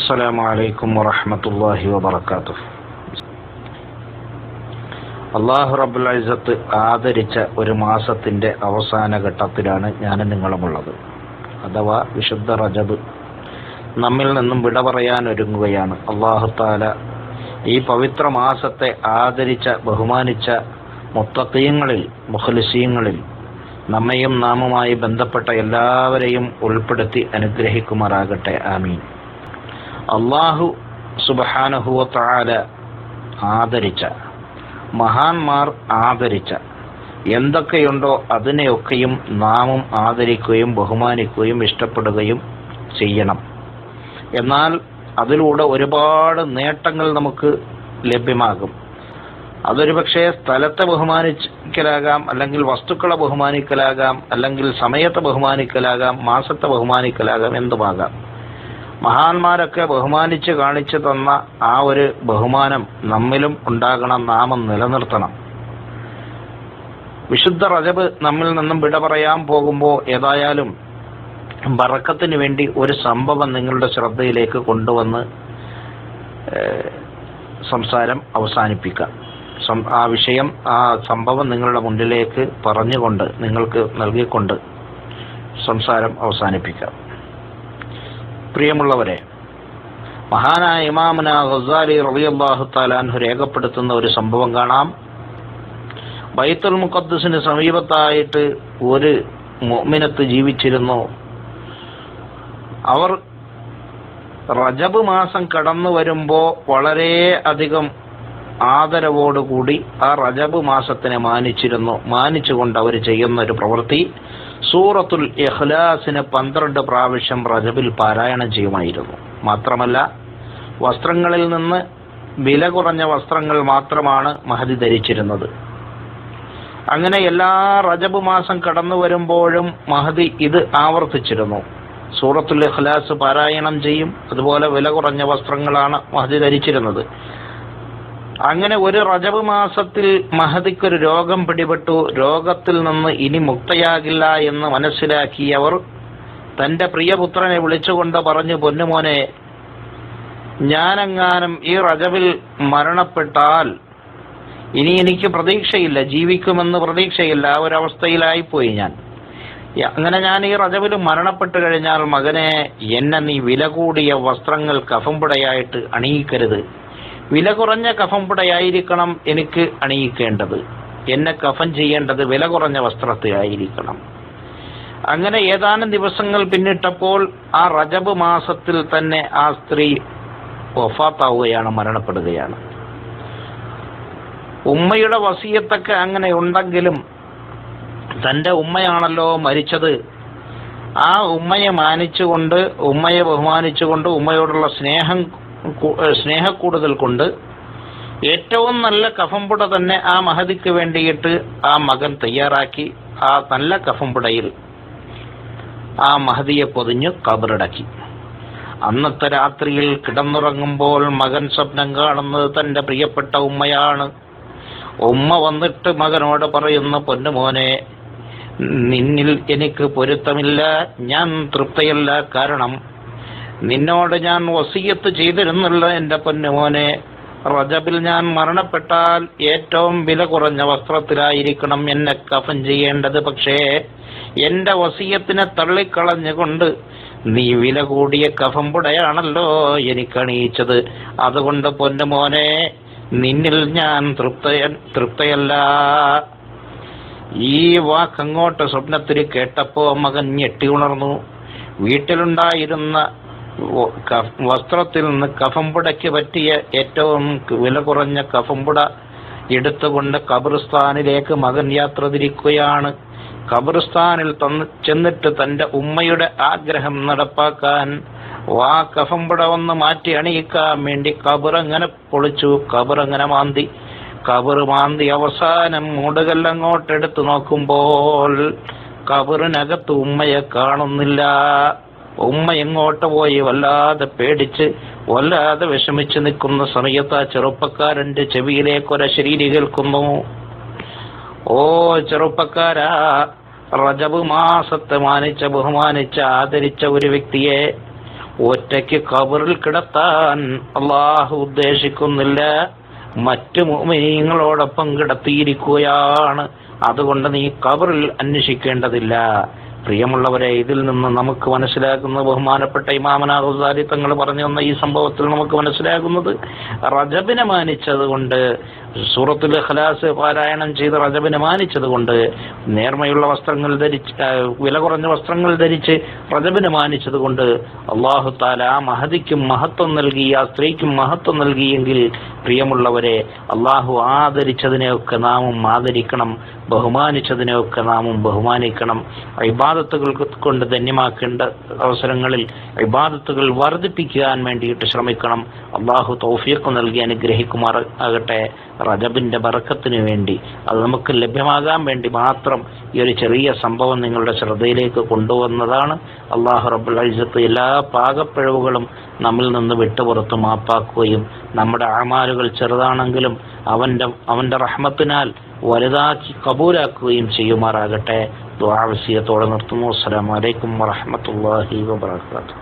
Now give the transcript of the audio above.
അസ്സലാമു അലൈക്കും വറഹ്മത്തുള്ളാഹി വബറകാതുഹു. അല്ലാഹു റബ്ബുൽ ഇസ്സത്ത് ആദരിച്ച ഒരു മാസത്തിന്റെ അവസാന ഘട്ടത്തിലാണ് ഞാനും നിങ്ങളുമുള്ളത്. അഥവാ വിശുദ്ധ റജബ് നമ്മിൽ നിന്നും വിട പറയാൻ ഒരുങ്ങുകയാണ്. അല്ലാഹു തആല ഈ പവിത്ര മാസത്തെ ആദരിച്ച ബഹുമാനിച്ച മുത്തഖീങ്ങളിൽ മുഖ്ലിസീങ്ങളിൽ നമ്മയും നാമുമായി ബന്ധപ്പെട്ട എല്ലാവരെയും ഉൾപ്പെടുത്തി അനുഗ്രഹിക്കുമാറാകട്ടെ. ആമീൻ. അല്ലാഹു സുബ്ഹാനഹു വ തആല ആദരിച്ച മഹാന്മാർ ആദരിച്ച എന്തൊക്കെയുണ്ടോ അതിനെയൊക്കെയും നാമും ആദരിക്കുകയും ബഹുമാനിക്കുകയും ഇഷ്ടപ്പെടുകയും ചെയ്യണം. എന്നാൽ അതിലൂടെ ഒരുപാട് നേട്ടങ്ങൾ നമുക്ക് ലഭ്യമാകും. അതൊരു പക്ഷേ സ്ഥലത്തെ ബഹുമാനിക്കലാകാം, അല്ലെങ്കിൽ വസ്തുക്കളെ ബഹുമാനിക്കലാകാം, അല്ലെങ്കിൽ സമയത്തെ ബഹുമാനിക്കലാകാം, മാസത്തെ ബഹുമാനിക്കലാകാം, എന്തുമാകാം. മഹാന്മാരൊക്കെ ബഹുമാനിച്ച് കാണിച്ചു തന്ന ആ ഒരു ബഹുമാനം നമ്മിലും ഉണ്ടാകണം, നാമം നിലനിർത്തണം. വിശുദ്ധ റജബ് നമ്മിൽ നിന്നും വിട പറയാൻ പോകുമ്പോൾ ഏതായാലും ബറക്കത്തിന് വേണ്ടി ഒരു സംഭവം നിങ്ങളുടെ ശ്രദ്ധയിലേക്ക് കൊണ്ടുവന്ന് സംസാരം അവസാനിപ്പിക്കാം. ആ വിഷയം, ആ സംഭവം നിങ്ങളുടെ മുന്നിലേക്ക് പറഞ്ഞുകൊണ്ട് നിങ്ങൾക്ക് നൽകിക്കൊണ്ട് സംസാരം അവസാനിപ്പിക്കാം. പ്രിയമുള്ളവരെ, മഹാനായ ഇമാമുന ഗസാലി റളിയല്ലാഹു തആല അൻഹു രേഖപ്പെടുത്തുന്ന ഒരു സംഭവം കാണാം. ബൈത്തുൽ മുഖദ്ദസിന് സമീപത്തായിട്ട് ഒരു മുഅ്മിനത്ത് ജീവിച്ചിരുന്നു. അവർ റജബ് മാസം കടന്നു വരുമ്പോൾ വളരെ അധികം ആദരവോടുകൂടി ആ റജബ് മാസത്തിനെ മാനിച്ചുകൊണ്ട് അവർ ചെയ്യുന്ന ഒരു പ്രവൃത്തി, സൂറത്തുൽ ഇഖ്ലാസിനെ 12 പ്രാവശ്യം റജബിൽ പാരായണം ചെയ്യുമായിരുന്നു. മാത്രമല്ല, വസ്ത്രങ്ങളിൽ നിന്ന് വില കുറഞ്ഞ വസ്ത്രങ്ങൾ മാത്രമാണ് മഹദി ധരിച്ചിരുന്നത്. അങ്ങനെ എല്ലാ റജബ് മാസം കടന്നു വരുമ്പോഴും മഹദി ഇത് ആവർത്തിച്ചിരുന്നു. സൂറത്തുൽ ഇഖ്ലാസ് പാരായണം ചെയ്യും, അതുപോലെ വില കുറഞ്ഞ വസ്ത്രങ്ങളാണ് മഹദി ധരിച്ചിരുന്നത്. അങ്ങനെ ഒരു റജബ് മാസത്തിൽ മഹദിക്കൊരു രോഗം പിടിപെട്ടു. രോഗത്തിൽ നിന്ന് ഇനി മുക്തയാകില്ല എന്ന് മനസ്സിലാക്കി അവർ തന്റെ പ്രിയപുത്രനെ വിളിച്ചുകൊണ്ട് പറഞ്ഞു, പൊന്നുമോനെ, ഞാനെങ്ങാനും ഈ റജബിൽ മരണപ്പെട്ടാൽ ഇനി എനിക്ക് പ്രതീക്ഷയില്ല, ജീവിക്കുമെന്ന് പ്രതീക്ഷയില്ല, ആ ഒരവസ്ഥയിലായിപ്പോയി ഞാൻ. അങ്ങനെ ഞാൻ ഈ റജബിൽ മരണപ്പെട്ടു കഴിഞ്ഞാൽ മകനെ, എന്നെ നീ വില കൂടിയ വസ്ത്രങ്ങൾ കഫംപുടയായിട്ട് അണിയിക്കരുത്. വില കുറഞ്ഞ കഫംപുടയായിരിക്കണം എനിക്ക് അണിയിക്കേണ്ടത്. എന്നെ കഫൻ ചെയ്യേണ്ടത് വില കുറഞ്ഞ വസ്ത്രത്തിലായിരിക്കണം. അങ്ങനെ ഏതാനും ദിവസങ്ങൾ പിന്നിട്ടപ്പോൾ ആ റജബ് മാസത്തിൽ തന്നെ ആ സ്ത്രീ വഫാത്താവുകയാണ്, മരണപ്പെടുകയാണ്. ഉമ്മയുടെ വസിയത്തൊക്കെ അങ്ങനെ ഉണ്ടെങ്കിലും തൻ്റെ ഉമ്മയാണല്ലോ മരിച്ചത്. ആ ഉമ്മയെ മാനിച്ചുകൊണ്ട്, ഉമ്മയെ ബഹുമാനിച്ചുകൊണ്ട്, ഉമ്മയോടുള്ള സ്നേഹക്കൂടുതൽ കൊണ്ട് ഏറ്റവും നല്ല കഫംപുട തന്നെ ആ മഹദിക്ക് വേണ്ടിയിട്ട് ആ മകൻ തയ്യാറാക്കി. ആ നല്ല കഫംപുടയിൽ ആ മഹദിയെ പൊതിഞ്ഞ് ഖബറടക്കി. അന്നത്തെ രാത്രിയിൽ കിടന്നുറങ്ങുമ്പോൾ മകൻ സ്വപ്നം കാണുന്നത് തൻ്റെ പ്രിയപ്പെട്ട ഉമ്മയാണ്. ഉമ്മ വന്നിട്ട് മകനോട് പറയുന്നു, പൊന്നുമോനെ, നിന്നിൽ എനിക്ക് പൊരുത്തമില്ല, ഞാൻ തൃപ്തയല്ല. കാരണം നിന്നോട് ഞാൻ വസിയത്ത് ചെയ്തിരുന്നില്ല എൻ്റെ പൊന്നുമോനെ, റജബിൽ ഞാൻ മരണപ്പെട്ടാൽ ഏറ്റവും വില കുറഞ്ഞ വസ്ത്രത്തിലായിരിക്കണം എന്നെ കഫൻ ചെയ്യേണ്ടത്. പക്ഷേ എൻ്റെ വസിയത്തിനെ തള്ളിക്കളഞ്ഞുകൊണ്ട് നീ വില കൂടിയ കഫംപുടയാണല്ലോ എനിക്കണിയിച്ചത്. അതുകൊണ്ട് പൊന്നുമോനെ, നിന്നിൽ ഞാൻ തൃപ്തയല്ല. ഈ വാക്കങ്ങോട്ട് സ്വപ്നത്തിൽ കേട്ടപ്പോ മകൻ ഞെട്ടി ഉണർന്നു. വീട്ടിലുണ്ടായിരുന്ന വസ്ത്രത്തിൽ നിന്ന് കഫംപുടയ്ക്ക് പറ്റിയ ഏറ്റവും വില കുറഞ്ഞ കഫംപുട എടുത്തുകൊണ്ട് ഖബർസ്ഥാനിലേക്ക് മകൻ യാത്ര തിരിക്കുകയാണ്. ഖബർസ്ഥാനിൽ ചെന്നിട്ട് തന്റെ ഉമ്മയുടെ ആഗ്രഹം നടപ്പാക്കാൻ കഫംപുട ഒന്ന് മാറ്റി അണിയിക്കാൻ വേണ്ടി ഖബറങ്ങനെ പൊളിച്ചു, ഖബറങ്ങനെ മാന്തി അവസാനം മൂടുകല്ലങ്ങോട്ടെടുത്ത് നോക്കുമ്പോൾ ഖബറിനകത്ത് ഉമ്മയെ കാണുന്നില്ല. ഉമ്മ എങ്ങോട്ട് പോയി വല്ലാതെ പേടിച്ച്, വല്ലാതെ വിഷമിച്ച് നിൽക്കുന്ന സമയത്ത് ആ ചെറുപ്പക്കാരന്റെ ചെവിയിലേക്കൊരു ശരീരി കേൾക്കുന്നു. ഓ ചെറുപ്പക്കാരാ, റജബ് മാസത്തെ ബഹുമാനിച്ച ആദരിച്ച ഒരു വ്യക്തിയെ ഒറ്റയ്ക്ക് ഖബറിൽ കിടത്താൻ അള്ളാഹു ഉദ്ദേശിക്കുന്നില്ല, മറ്റു മുഅ്മിനീങ്ങളോടൊപ്പം കിടത്തിയിരിക്കുകയാണ്. അതുകൊണ്ട് നീ ഖബറിൽ അന്വേഷിക്കേണ്ടതില്ല. പ്രിയമുള്ളവരെ, ഇതിൽ നിന്ന് നമുക്ക് മനസ്സിലാക്കുന്ന, ബഹുമാനപ്പെട്ട ഇമാമന ഗസാലി തങ്ങൾ പറഞ്ഞു വന്ന ഈ സംഭവത്തിൽ നമുക്ക് മനസ്സിലാകുന്നത്, റജബിനെ മാനിച്ചത് കൊണ്ട്, സൂറത്തുൽ ഇഖ്ലാസ് പാരായണം ചെയ്ത് റജബിനെ മാനിച്ചത് കൊണ്ട്, നേർമയുള്ള വസ്ത്രങ്ങൾ ധരിച്ച്, വില കുറഞ്ഞ വസ്ത്രങ്ങൾ ധരിച്ച് റജബിനെ മാനിച്ചത് കൊണ്ട് അല്ലാഹു തആല ആ മഹദിക്കും മഹത്വം നൽകി, ആ സ്ത്രീക്കും മഹത്വം നൽകിയെങ്കിൽ പ്രിയമുള്ളവരെ, അല്ലാഹു ആദരിച്ചതിനെയൊക്കെ നാമും ആദരിക്കണം, ബഹുമാനിച്ചതിനെയൊക്കെ നാമും ബഹുമാനിക്കണം. ഇബാദത്തുകൾ കൊണ്ട് ധന്യമാക്കേണ്ട അവസരങ്ങളിൽ ഇബാദത്തുകൾ വർദ്ധിപ്പിക്കാൻ വേണ്ടിയിട്ട് ശ്രമിക്കണം. അള്ളാഹു തൗഫീഖ് നൽകി അനുഗ്രഹിക്കുമാർ ആകട്ടെ. റജബിന്റെ ബറക്കത്തിന് വേണ്ടി, അത് നമുക്ക് ലഭ്യമാകാൻ വേണ്ടി മാത്രം ഈ ഒരു ചെറിയ സംഭവം നിങ്ങളുടെ ശ്രദ്ധയിലേക്ക് കൊണ്ടുവന്നതാണ്. അള്ളാഹു റബ്ബുൽ ഇസ്സത്ത് എല്ലാ പാകപ്പിഴവുകളും നമ്മിൽ നിന്ന് വിട്ടുപുറത്ത് മാപ്പാക്കുകയും നമ്മുടെ അമാലുകൾ ചെറുതാണെങ്കിലും അവന്റെ റഹ്മത്തിനാൽ വലുതാക്കി കബൂലാക്കുകയും ചെയ്യുമാറാകട്ടെ. ദുആ വസിയത്തോടെ നിർത്തുന്നു. അസ്സലാമു അലൈക്കും വറഹ്മത്തുള്ളാഹി വബറകാതുഹു.